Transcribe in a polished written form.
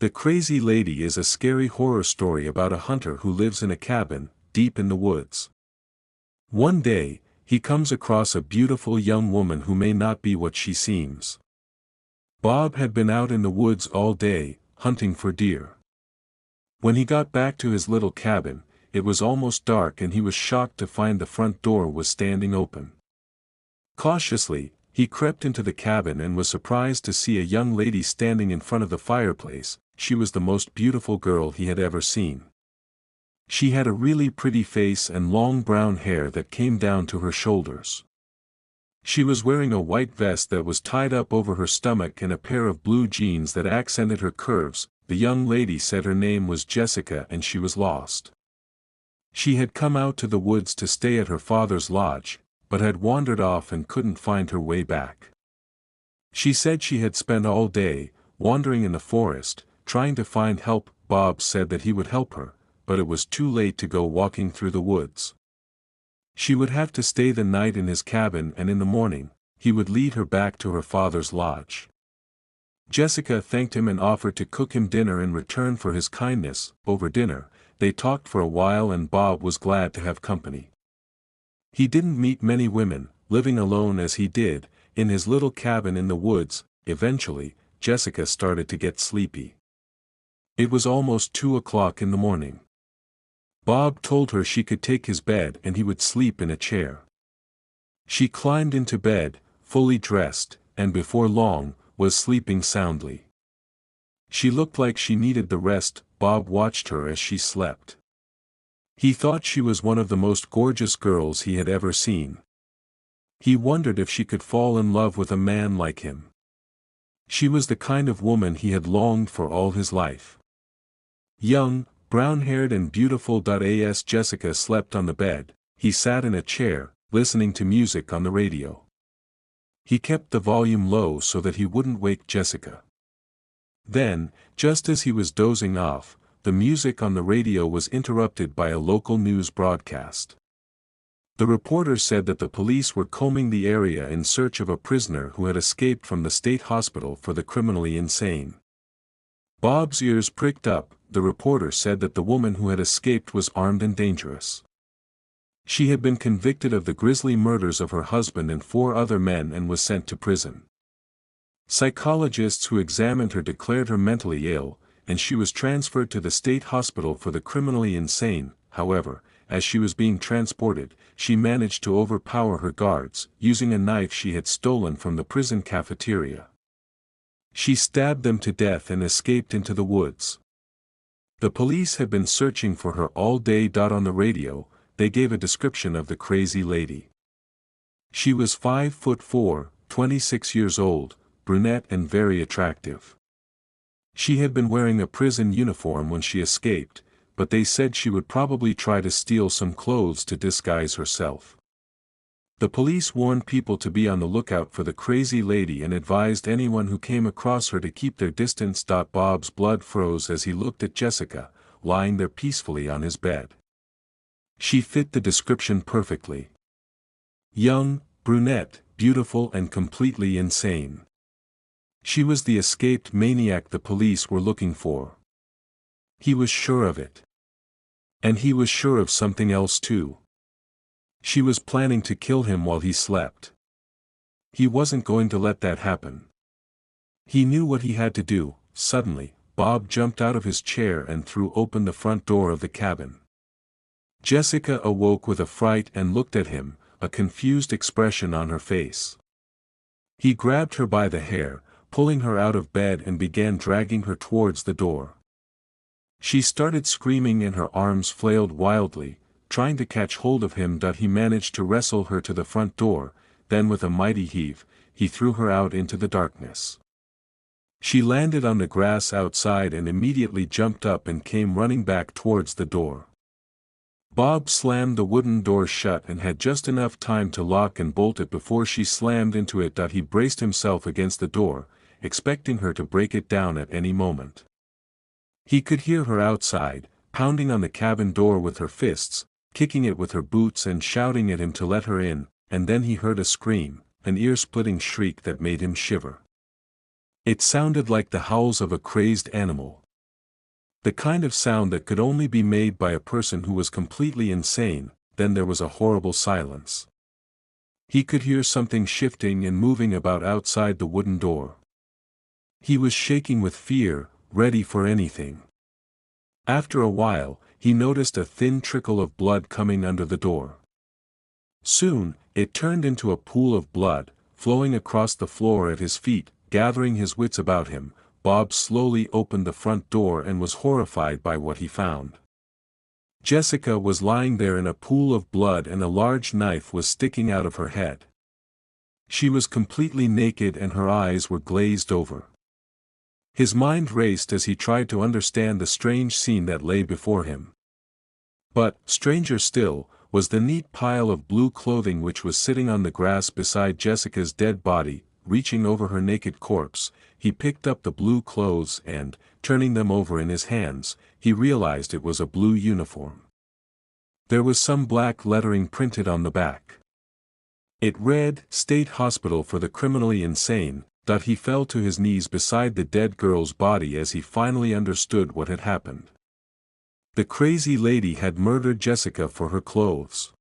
The Crazy Lady is a scary horror story about a hunter who lives in a cabin, deep in the woods. One day, he comes across a beautiful young woman who may not be what she seems. Bob had been out in the woods all day, hunting for deer. When he got back to his little cabin, it was almost dark and he was shocked to find the front door was standing open. Cautiously, he crept into the cabin and was surprised to see a young lady standing in front of the fireplace. She was the most beautiful girl he had ever seen. She had a really pretty face and long brown hair that came down to her shoulders. She was wearing a white vest that was tied up over her stomach and a pair of blue jeans that accented her curves. The young lady said her name was Jessica and she was lost. She had come out to the woods to stay at her father's lodge, but had wandered off and couldn't find her way back. She said she had spent all day, wandering in the forest, trying to find help. Bob said that he would help her, but it was too late to go walking through the woods. She would have to stay the night in his cabin and in the morning, he would lead her back to her father's lodge. Jessica thanked him and offered to cook him dinner in return for his kindness. Over dinner, they talked for a while and Bob was glad to have company. He didn't meet many women, living alone as he did, in his little cabin in the woods. Eventually, Jessica started to get sleepy. It was almost 2 o'clock in the morning. Bob told her she could take his bed and he would sleep in a chair. She climbed into bed, fully dressed, and before long, was sleeping soundly. She looked like she needed the rest. Bob watched her as she slept. He thought she was one of the most gorgeous girls he had ever seen. He wondered if she could fall in love with a man like him. She was the kind of woman he had longed for all his life. Young, brown-haired and beautiful. As Jessica slept on the bed, he sat in a chair, listening to music on the radio. He kept the volume low so that he wouldn't wake Jessica. Then, just as he was dozing off, the music on the radio was interrupted by a local news broadcast. The reporter said that the police were combing the area in search of a prisoner who had escaped from the state hospital for the criminally insane. Bob's ears pricked up. The reporter said that the woman who had escaped was armed and dangerous. She had been convicted of the grisly murders of her husband and 4 other men and was sent to prison. Psychologists who examined her declared her mentally ill, and she was transferred to the state hospital for the criminally insane. However, as she was being transported, she managed to overpower her guards, using a knife she had stolen from the prison cafeteria. She stabbed them to death and escaped into the woods. The police had been searching for her all day. On the radio, they gave a description of the crazy lady. She was 5'4", 26 years old, brunette and very attractive. She had been wearing a prison uniform when she escaped, but they said she would probably try to steal some clothes to disguise herself. The police warned people to be on the lookout for the crazy lady and advised anyone who came across her to keep their distance. Bob's blood froze as he looked at Jessica, lying there peacefully on his bed. She fit the description perfectly. Young, brunette, beautiful and completely insane. She was the escaped maniac the police were looking for. He was sure of it. And he was sure of something else too. She was planning to kill him while he slept. He wasn't going to let that happen. He knew what he had to do. Suddenly, Bob jumped out of his chair and threw open the front door of the cabin. Jessica awoke with a fright and looked at him, a confused expression on her face. He grabbed her by the hair, pulling her out of bed and began dragging her towards the door. She started screaming and her arms flailed wildly, trying to catch hold of him. He managed to wrestle her to the front door, then with a mighty heave, he threw her out into the darkness. She landed on the grass outside and immediately jumped up and came running back towards the door. Bob slammed the wooden door shut and had just enough time to lock and bolt it before she slammed into it. He braced himself against the door, expecting her to break it down at any moment. He could hear her outside, pounding on the cabin door with her fists, kicking it with her boots and shouting at him to let her in, and then he heard a scream, an ear-splitting shriek that made him shiver. It sounded like the howls of a crazed animal. The kind of sound that could only be made by a person who was completely insane. Then there was a horrible silence. He could hear something shifting and moving about outside the wooden door. He was shaking with fear, ready for anything. After a while, he noticed a thin trickle of blood coming under the door. Soon, it turned into a pool of blood, flowing across the floor at his feet. Gathering his wits about him, Bob slowly opened the front door and was horrified by what he found. Jessica was lying there in a pool of blood and a large knife was sticking out of her head. She was completely naked and her eyes were glazed over. His mind raced as he tried to understand the strange scene that lay before him. But, stranger still, was the neat pile of blue clothing which was sitting on the grass beside Jessica's dead body. Reaching over her naked corpse, he picked up the blue clothes and, turning them over in his hands, he realized it was a blue uniform. There was some black lettering printed on the back. It read, "State Hospital for the Criminally Insane." He fell to his knees beside the dead girl's body as he finally understood what had happened. The crazy lady had murdered Jessica for her clothes.